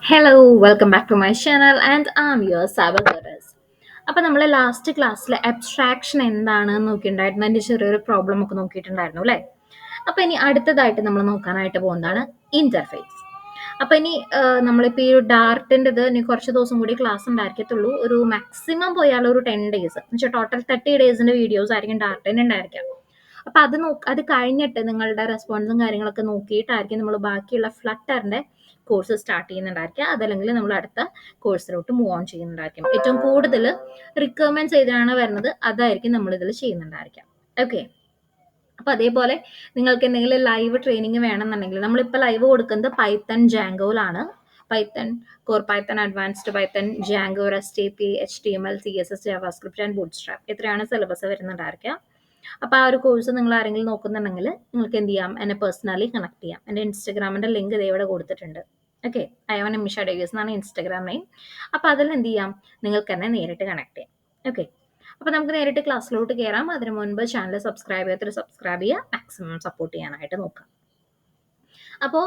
Hello, welcome back to my channel and I'm your Sabagoras. അപ്പോൾ നമ്മൾ last ക്ലാസ്സിൽ abstraction എന്താണെന്ന് നോക്കിയിട്ടുണ്ടായിരുന്നു. അതിൻ്റെ ചെറിയൊരു പ്രോബ്ലം ഒക്കെ നോക്കിയിട്ടുണ്ടായിരുന്നു അല്ലേ? അപ്പോൾ ഇനി അടുത്തതായിട്ട് നമ്മൾ നോക്കാനായിട്ട് പോകുന്നതാണ് ഇൻ്റർഫേസ്. അപ്പോൾ ഇനി നമ്മളിപ്പോൾ ഈ ഒരു ഡാർട്ടിൻ്റെത് ഇനി കുറച്ച് ദിവസം കൂടി ക്ലാസ് ഉണ്ടായിരിക്കത്തുള്ളൂ. ഒരു മാക്സിമം പോയാൽ ഒരു 10 ഡേയ്സ് എന്ന് വെച്ചാൽ ടോട്ടൽ 30 ഡേയ്സിൻ്റെ വീഡിയോസ് ആയിരിക്കും ഡാർട്ടിന് ഉണ്ടായിരിക്കാം. അപ്പോൾ അത് കഴിഞ്ഞിട്ട് നിങ്ങളുടെ റെസ്പോൺസും കാര്യങ്ങളൊക്കെ നോക്കിയിട്ടായിരിക്കും നമ്മൾ ബാക്കിയുള്ള ഫ്ലട്ടറിൻ്റെ കോഴ്സ് സ്റ്റാർട്ട് ചെയ്യുന്നുണ്ടായിരിക്കുക. അതല്ലെങ്കിൽ നമ്മൾ അടുത്ത കോഴ്സിലോട്ട് മൂവ് ഓൺ ചെയ്യുന്നുണ്ടായിരിക്കും. ഏറ്റവും കൂടുതൽ റിക്വയർമെന്റ്സ് ഏതാണ് വരുന്നത് അതായിരിക്കും നമ്മൾ ഇതിൽ ചെയ്യുന്നുണ്ടായിരിക്കാം. ഓക്കെ, അപ്പൊ അതേപോലെ നിങ്ങൾക്ക് എന്തെങ്കിലും ലൈവ് ട്രെയിനിങ് വേണമെന്നുണ്ടെങ്കിൽ നമ്മളിപ്പോൾ ലൈവ് കൊടുക്കുന്നത് പൈത്തൺ ജാങ്കോയിലാണ്. Python core Python advanced Python Django rest API HTML CSS JavaScript and bootstrap ഇത്രയാണ് സിലബസ് വരുന്നുണ്ടായിരിക്കുക. അപ്പോൾ ആ ഒരു കോഴ്സ് നിങ്ങൾ ആരെങ്കിലും നോക്കുന്നുണ്ടെങ്കിൽ നിങ്ങൾക്ക് എന്ത് ചെയ്യാം, എന്നെ പേഴ്സണലി കണക്ട് ചെയ്യാം. എൻ്റെ ഇൻസ്റ്റഗ്രാമിൻ്റെ ലിങ്ക് ഇതേ ഇവിടെ കൊടുത്തിട്ടുണ്ട്. ഓക്കെ, അയവൻ നിമിഷ ഡേവിസ് എന്നാണ് ഇൻസ്റ്റഗ്രാം നെയിം. അപ്പോൾ അതിൽ എന്ത് ചെയ്യാം, നിങ്ങൾക്ക് എന്നെ നേരിട്ട് കണക്ട് ചെയ്യാം. ഓക്കെ, അപ്പോൾ നമുക്ക് നേരിട്ട് ക്ലാസ്സിലോട്ട് കയറാം. അതിന് മുൻപ് ചാനൽ സബ്സ്ക്രൈബ് ചെയ്യുക, മാക്സിമം സപ്പോർട്ട് ചെയ്യാനായിട്ട് നോക്കാം. അപ്പോൾ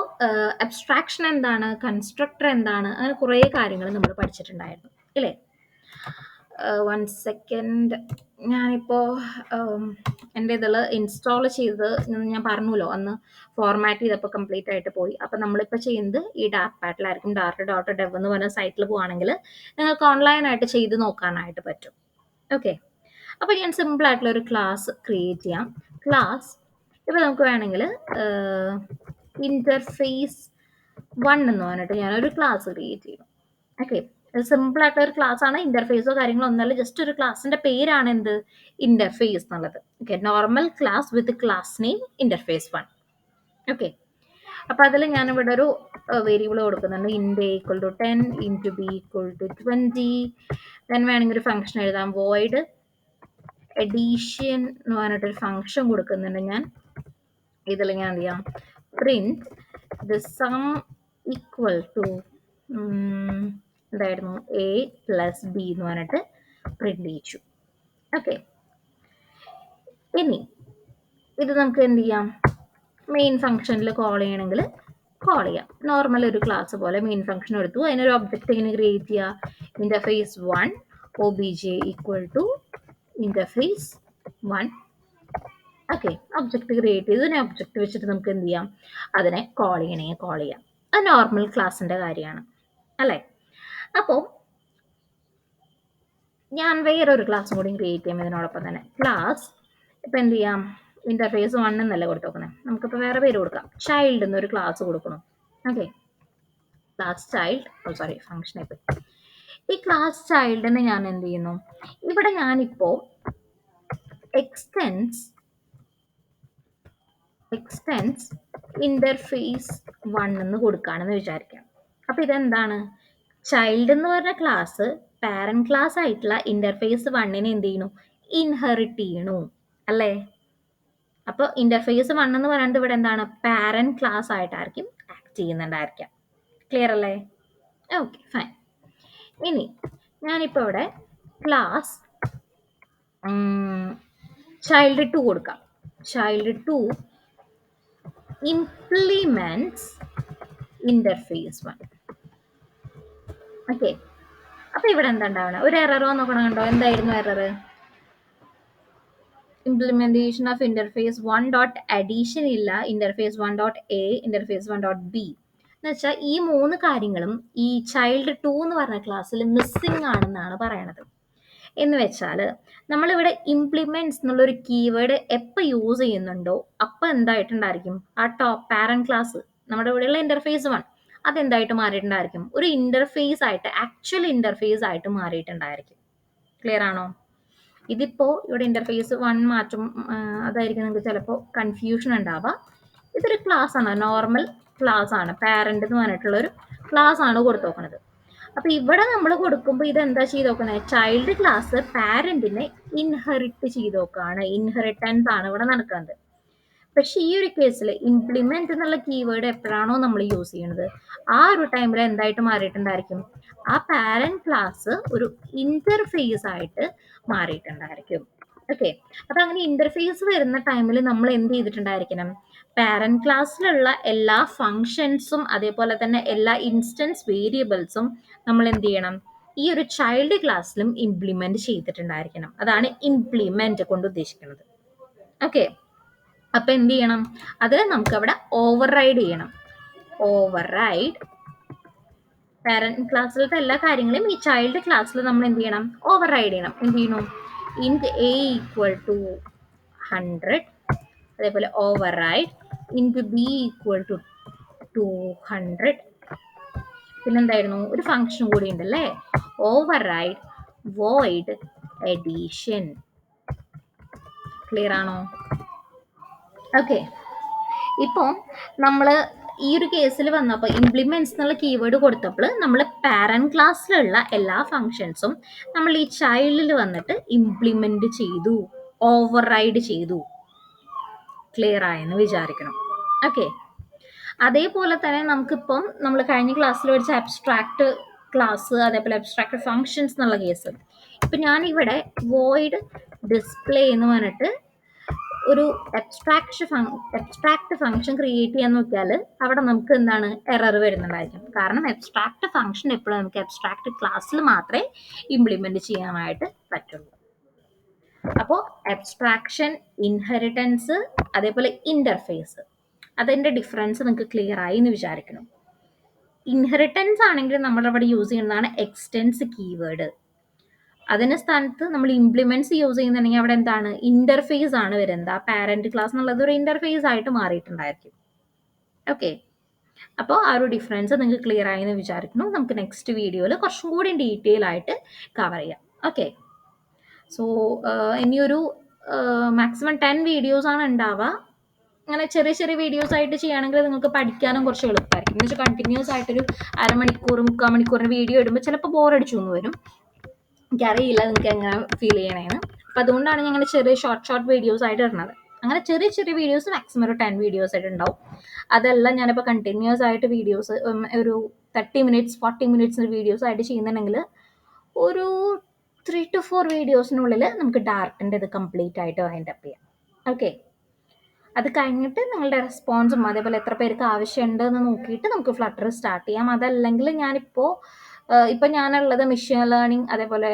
അബ്സ്ട്രാക്ഷൻ എന്താണ്, കൺസ്ട്രക്ടർ എന്താണ്, അങ്ങനെ കുറേ കാര്യങ്ങൾ നമ്മൾ പഠിച്ചിട്ടുണ്ടായിരുന്നു ഇല്ലേ? 1 സെക്കൻഡ്, ഞാനിപ്പോൾ എൻ്റെ ഇതിൽ ഇൻസ്റ്റാൾ ചെയ്ത് ഞാൻ പറഞ്ഞല്ലോ അന്ന് ഫോർമാറ്റ് ചെയ്തപ്പോൾ കംപ്ലീറ്റ് ആയിട്ട് പോയി. അപ്പോൾ നമ്മളിപ്പോൾ ചെയ്യുന്നത് ഈ ഡാർക്ക് പാഡിലായിരിക്കും. dart.dev എന്ന് പറഞ്ഞ സൈറ്റിൽ പോവുകയാണെങ്കിൽ നിങ്ങൾക്ക് ഓൺലൈനായിട്ട് ചെയ്ത് നോക്കാനായിട്ട് പറ്റും. ഓക്കെ, അപ്പോൾ ഞാൻ സിമ്പിൾ ആയിട്ടുള്ള ഒരു ക്ലാസ് ക്രിയേറ്റ് ചെയ്യാം. ക്ലാസ് ഇപ്പോൾ നമുക്ക് വേണമെങ്കിൽ ഇൻ്റർഫേസ് 1 എന്ന് പറഞ്ഞിട്ട് ഞാനൊരു ക്ലാസ് ക്രിയേറ്റ് ചെയ്യും. ഓക്കെ, സിമ്പിൾ ആയിട്ടുള്ള ഒരു ക്ലാസ് ആണ്. ഇന്റർഫേസോ കാര്യങ്ങളോ ഒന്നല്ല, ജസ്റ്റ് ഒരു ക്ലാസിന്റെ പേരാണ് എന്ത്, ഇന്റർഫേസ് എന്നുള്ളത്. Okay, normal class with class name interface 1. Okay, അപ്പൊ അതിൽ ഞാൻ ഇവിടെ ഒരു വേരിയബിൾ കൊടുക്കുന്നുണ്ട്. Int equal to 10 int b equal to 20. Then വേണമെങ്കിൽ ഒരു ഫംഗ്ഷൻ എഴുതാം, വോയിഡ് എഡീഷൻ എന്ന് പറഞ്ഞിട്ടൊരു ഫംഗ്ഷൻ കൊടുക്കുന്നുണ്ട് ഞാൻ. ഇതിൽ ഞാൻ എന്ത് ചെയ്യാം, print the sum equal to എന്തായിരുന്നു, A+B എന്ന് പറഞ്ഞിട്ട് പ്രിന്റ് ചെയ്യിച്ചു. ഓക്കെ, ഇനി ഇത് നമുക്ക് എന്ത് ചെയ്യാം, മെയിൻ ഫംഗ്ഷനിൽ കോൾ ചെയ്യണമെങ്കിൽ കോൾ ചെയ്യാം. നോർമൽ ഒരു ക്ലാസ് പോലെ മെയിൻ ഫംഗ്ഷൻ എടുത്തു, അതിനൊരു ഒബ്ജക്റ്റ് ഇങ്ങനെ ക്രിയേറ്റ് ചെയ്യുക. Interface 1 OBJ equal to interface 1. Okay, object create ചെയ്ത് ഇതിനെ ഒബ്ജക്റ്റ് വെച്ചിട്ട് നമുക്ക് എന്ത് ചെയ്യാം, അതിനെ കോൾ ചെയ്യണമെങ്കിൽ കോൾ ചെയ്യാം. അത് നോർമൽ ക്ലാസിൻ്റെ കാര്യമാണ് അല്ലേ? അപ്പോൾ ഞാൻ വേറൊരു ക്ലാസ്സും കൂടി ക്രിയേറ്റ് ചെയ്യാം ഇതിനോടൊപ്പം തന്നെ. ക്ലാസ് ഇപ്പം എന്ത് ചെയ്യാം, ഇന്റർഫേസ് 1 എന്നല്ല കൊടുത്തു നോക്കുന്നത്, നമുക്കിപ്പോൾ വേറെ പേര് കൊടുക്കാം. ചൈൽഡ് എന്നൊരു ക്ലാസ് കൊടുക്കണം. ഓക്കെ, ക്ലാസ് ചൈൽഡ്, ഫംഗ്ഷൻ ഇപ്പോൾ ഈ ക്ലാസ് ചൈൽഡിനെ ഞാൻ എന്ത് ചെയ്യുന്നു, ഇവിടെ ഞാനിപ്പോൾ എക്സ്റ്റെൻസ് ഇന്റർഫേസ് 1 എന്ന് കൊടുക്കുകയാണെന്ന് വിചാരിക്കാം. അപ്പോൾ ഇതെന്താണ്, ചൈൽഡ് എന്ന് പറഞ്ഞ ക്ലാസ് പാരന്റ് ക്ലാസ് ആയിട്ടുള്ള ഇന്റർഫേസ് 1നെ എന്ത് ചെയ്യണു, ഇൻഹെറിറ്റ് ചെയ്യണു അല്ലേ? അപ്പോൾ ഇന്റർഫേസ് 1 എന്ന് പറയുന്നത് ഇവിടെ എന്താണ്, പാരന്റ് ക്ലാസ് ആയിട്ടായിരിക്കും ആക്ട് ചെയ്യുന്നുണ്ടായിരിക്കാം. ക്ലിയർ അല്ലേ? Okay, fine. ഇനി ഞാനിപ്പോൾ ഇവിടെ ക്ലാസ് ചൈൽഡ് 2 കൊടുക്കാം. Child 2 implements interface 1. ഓക്കെ, അപ്പൊ ഇവിടെ എന്താ ഉണ്ടാവണം, ഒരു എററോ നോക്കണം. കണ്ടോ, എന്തായിരുന്നു error, implementation of interface 1 dot addition ഇല്ല, interface 1 dot A, interface 1 dot B എന്ന് വെച്ചാൽ ഈ 3 കാര്യങ്ങളും ഈ ചൈൽഡ് 2 എന്ന് പറഞ്ഞ ക്ലാസ്സിൽ മിസ്സിംഗ് ആണെന്നാണ് പറയണത്. എന്ന് വെച്ചാൽ നമ്മളിവിടെ ഇംപ്ലിമെന്റ്സ് എന്നുള്ളൊരു കീവേഡ് എപ്പോൾ യൂസ് ചെയ്യുന്നുണ്ടോ അപ്പോൾ എന്തായിട്ടുണ്ടായിരിക്കും, ആ ടോപ്പ് പാരന്റ് ക്ലാസ് നമ്മുടെ ഇവിടെയുള്ള ഇന്റർഫേസ് 1 അതെന്തായിട്ട് മാറിയിട്ടുണ്ടായിരിക്കും, ഒരു ഇന്റർഫേസ് ആയിട്ട്, ആക്ച്വൽ ഇന്റർഫേസ് ആയിട്ട് മാറിയിട്ടുണ്ടായിരിക്കും. ക്ലിയർ ആണോ? ഇതിപ്പോൾ ഇവിടെ ഇന്റർഫേസ് 1 മാറ്റും, അതായിരിക്കും നിങ്ങൾക്ക് ചിലപ്പോൾ കൺഫ്യൂഷൻ ഉണ്ടാവുക. ഇതൊരു ക്ലാസ് ആണ്, നോർമൽ ക്ലാസ് ആണ്, പാരന്റ് എന്ന് പറഞ്ഞിട്ടുള്ളൊരു ക്ലാസ് ആണ് കൊടുത്തു നോക്കുന്നത്. അപ്പൊ ഇവിടെ നമ്മൾ കൊടുക്കുമ്പോൾ ഇതെന്താ ചെയ്ത് നോക്കുന്നത്, ചൈൽഡ് ക്ലാസ് പാരന്റിനെ ഇൻഹെറിറ്റ് ചെയ്ത് നോക്കുകയാണ്, ഇൻഹെറിറ്റൻസ് ആണ് ഇവിടെ നടക്കുന്നത്. പക്ഷെ ഈ ഒരു കേസിൽ ഇംപ്ലിമെന്റ് എന്നുള്ള കീവേഡ് എപ്പോഴാണോ നമ്മൾ യൂസ് ചെയ്യുന്നത് ആ ഒരു ടൈമിൽ എന്തായിട്ട് മാറിയിട്ടുണ്ടായിരിക്കും, ആ പാരന്റ് ക്ലാസ് ഒരു ഇന്റർഫേസ് ആയിട്ട് മാറിയിട്ടുണ്ടായിരിക്കും. ഓക്കെ. അപ്പൊ അങ്ങനെ ഇന്റർഫേസ് വരുന്ന ടൈമിൽ നമ്മൾ എന്ത് ചെയ്തിട്ടുണ്ടായിരിക്കണം? പാരന്റ് ക്ലാസ്സിലുള്ള എല്ലാ ഫങ്ഷൻസും അതേപോലെ തന്നെ എല്ലാ ഇൻസ്റ്റൻസ് വേരിയബിൾസും നമ്മൾ എന്ത് ചെയ്യണം? ഈ ഒരു ചൈൽഡ് ക്ലാസ്സിലും ഇംപ്ലിമെന്റ് ചെയ്തിട്ടുണ്ടായിരിക്കണം. അതാണ് ഇംപ്ലിമെന്റ് കൊണ്ട് ഉദ്ദേശിക്കുന്നത്. ഓക്കെ. അപ്പൊ എന്ത് ചെയ്യണം? അത് നമുക്ക് അവിടെ ഓവർ റൈഡ് ചെയ്യണം. ഓവർ റൈഡ് പാരന്റ് ക്ലാസ്സിലത്തെ എല്ലാ കാര്യങ്ങളും ഈ ചൈൽഡ് ക്ലാസ്സിൽ നമ്മൾ എന്ത് ചെയ്യണം? ഓവർ റൈഡ് ചെയ്യണം. എന്ത് ചെയ്യണം? int a equal to 100, അതേപോലെ over ride int b equal to 200. പിന്നെന്തായിരുന്നു? ഒരു ഫംഗ്ഷൻ കൂടി ഉണ്ടല്ലേ, over ride void addition. Clear ആണോ? ഓക്കെ. ഇപ്പം നമ്മൾ ഈ ഒരു കേസിൽ വന്നപ്പോൾ ഇംപ്ലിമെന്റ്സ് എന്നുള്ള കീവേഡ് കൊടുത്തപ്പോൾ നമ്മൾ പാരന്റ് ക്ലാസ്സിലുള്ള എല്ലാ ഫങ്ഷൻസും നമ്മൾ ഈ ചൈൽഡിൽ വന്നിട്ട് ഇംപ്ലിമെന്റ് ചെയ്തു, ഓവർ റൈഡ് ചെയ്തു. ക്ലിയർ ആയെന്ന് വിചാരിക്കണം. ഓക്കെ. അതേപോലെ തന്നെ നമുക്കിപ്പം നമ്മൾ കഴിഞ്ഞ ക്ലാസ്സിൽ പഠിച്ച അബ്സ്ട്രാക്ട് ക്ലാസ് അതേപോലെ അബ്സ്ട്രാക്ട് ഫങ്ഷൻസ് എന്നുള്ള കേസ്, ഇപ്പം ഞാനിവിടെ വോയിഡ് ഡിസ്പ്ലേ എന്ന് പറഞ്ഞിട്ട് ഒരു അബ്സ്ട്രാക്ട് ഫംഗ്ഷൻ ക്രിയേറ്റ് ചെയ്യാൻ നോക്കിയാൽ അവിടെ നമുക്ക് എന്താണ് എറർ വരുന്നുണ്ടായിരിക്കും. കാരണം അബ്സ്ട്രാക്ട് ഫംഗ്ഷൻ എപ്പോഴും നമുക്ക് അബ്സ്ട്രാക്ട് ക്ലാസ്സിൽ മാത്രമേ ഇംപ്ലിമെന്റ് ചെയ്യാനായിട്ട് പറ്റുള്ളൂ. അപ്പോൾ അബ്സ്ട്രാക്ഷൻ, ഇൻഹെറിറ്റൻസ് അതേപോലെ ഇന്റർഫേസ്, അതിന്റെ ഡിഫറൻസ് നിങ്ങൾക്ക് ക്ലിയർ ആയി എന്ന് വിചാരിക്കണം. ഇൻഹെറിറ്റൻസ് ആണെങ്കിൽ നമ്മൾ അവിടെ യൂസ് ചെയ്യുന്നതാണ് എക്സ്റ്റെൻസ് കീവേഡ്. അതിന് സ്ഥാനത്ത് നമ്മൾ ഇംപ്ലിമെന്റ്സ് യൂസ് ചെയ്യുന്നുണ്ടെങ്കിൽ അവിടെ എന്താണ്? ഇന്റർഫേസ് ആണ് വരുന്നത്. ആ പാരന്റ് ക്ലാസ് എന്നുള്ളത് ഒരു ഇന്റർഫേസ് ആയിട്ട് മാറിയിട്ടുണ്ടായിരിക്കും. ഓക്കെ. അപ്പോൾ ആ ഒരു ഡിഫറൻസ് നിങ്ങൾക്ക് ക്ലിയർ ആയി എന്ന് വിചാരിക്കുന്നു. നമുക്ക് നെക്സ്റ്റ് വീഡിയോയിൽ കുറച്ചും കൂടി ഡീറ്റെയിൽ ആയിട്ട് കവർ ചെയ്യാം. ഓക്കെ. സോ ഇനിയൊരു മാക്സിമം 10 വീഡിയോസ് ആണ് ഉണ്ടാവുക. അങ്ങനെ ചെറിയ ചെറിയ വീഡിയോസ് ആയിട്ട് ചെയ്യുകയാണെങ്കിൽ നിങ്ങൾക്ക് പഠിക്കാനും കുറച്ച് എളുപ്പമായിരിക്കും. എന്ന് വെച്ചാൽ കണ്ടിന്യൂസ് ആയിട്ടൊരു അരമണിക്കൂർ 3/4 മണിക്കൂറിന് വീഡിയോ ഇടുമ്പോൾ ചിലപ്പോൾ ബോറടിച്ചു എന്ന് വരും. എനിക്കറിയില്ല നിങ്ങൾക്ക് എങ്ങനെ ഫീൽ ചെയ്യണേന്ന്. അപ്പം അതുകൊണ്ടാണ് ഞാൻ അങ്ങനെ ചെറിയ ഷോർട്ട് വീഡിയോസ് ആയിട്ട് ഇടുന്നത്. അങ്ങനെ ചെറിയ ചെറിയ വീഡിയോസ് മാക്സിമം ഒരു 10 വീഡിയോസ് ആയിട്ട് ഉണ്ടാവും. അതെല്ലാം ഞാനിപ്പോൾ കണ്ടിന്യൂസ് ആയിട്ട് വീഡിയോസ് ഒരു 30 മിനിറ്റ്സ് 40 മിനിറ്റ്സിന് വീഡിയോസ് ആയിട്ട് ചെയ്യുന്നുണ്ടെങ്കിൽ ഒരു 3 to 4 വീഡിയോസിനുള്ളിൽ നമുക്ക് ഡാർട്ടിൻ്റെ ഇത് കംപ്ലീറ്റ് ആയിട്ട് വൈൻഡ് അപ്പ് ചെയ്യാം. ഓക്കെ. അത് കഴിഞ്ഞിട്ട് നിങ്ങളുടെ റെസ്പോൺസും അതേപോലെ എത്ര പേർക്ക് ആവശ്യമുണ്ട് എന്ന് നോക്കിയിട്ട് നമുക്ക് ഫ്ലട്ടർ സ്റ്റാർട്ട് ചെയ്യാം. അതല്ലെങ്കിൽ ഞാനിപ്പോൾ ഇപ്പം ഞാനുള്ളത് മെഷീൻ ലേണിംഗ് അതേപോലെ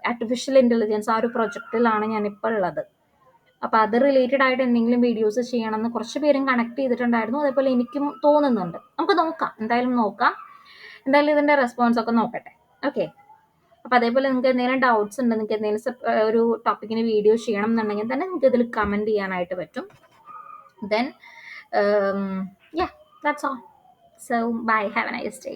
ആർട്ടിഫിഷ്യൽ ഇൻ്റലിജൻസ് ആ ഒരു പ്രൊജക്റ്റിലാണ് ഞാനിപ്പോൾ ഉള്ളത്. അപ്പോൾ അത് റിലേറ്റഡ് ആയിട്ട് എന്തെങ്കിലും വീഡിയോസ് ചെയ്യണമെന്ന് കുറച്ച് പേരും കണക്ട് ചെയ്തിട്ടുണ്ടായിരുന്നു. അതേപോലെ എനിക്കും തോന്നുന്നുണ്ട്. നമുക്ക് നോക്കാം, എന്തായാലും നോക്കാം. എന്തായാലും ഇതിൻ്റെ റെസ്പോൺസ് ഒക്കെ നോക്കട്ടെ. ഓക്കെ. അപ്പോൾ അതേപോലെ നിങ്ങൾക്ക് എന്തെങ്കിലും ഡൗട്ട്സ് ഉണ്ട്, നിങ്ങൾക്ക് എന്തെങ്കിലും ഒരു ടോപ്പിക്കിന് വീഡിയോ ചെയ്യണം എന്നുണ്ടെങ്കിൽ തന്നെ നിങ്ങൾക്ക് ഇതിൽ കമൻറ്റ് ചെയ്യാനായിട്ട് പറ്റും. Then yeah, that's all. So bye, have a nice day.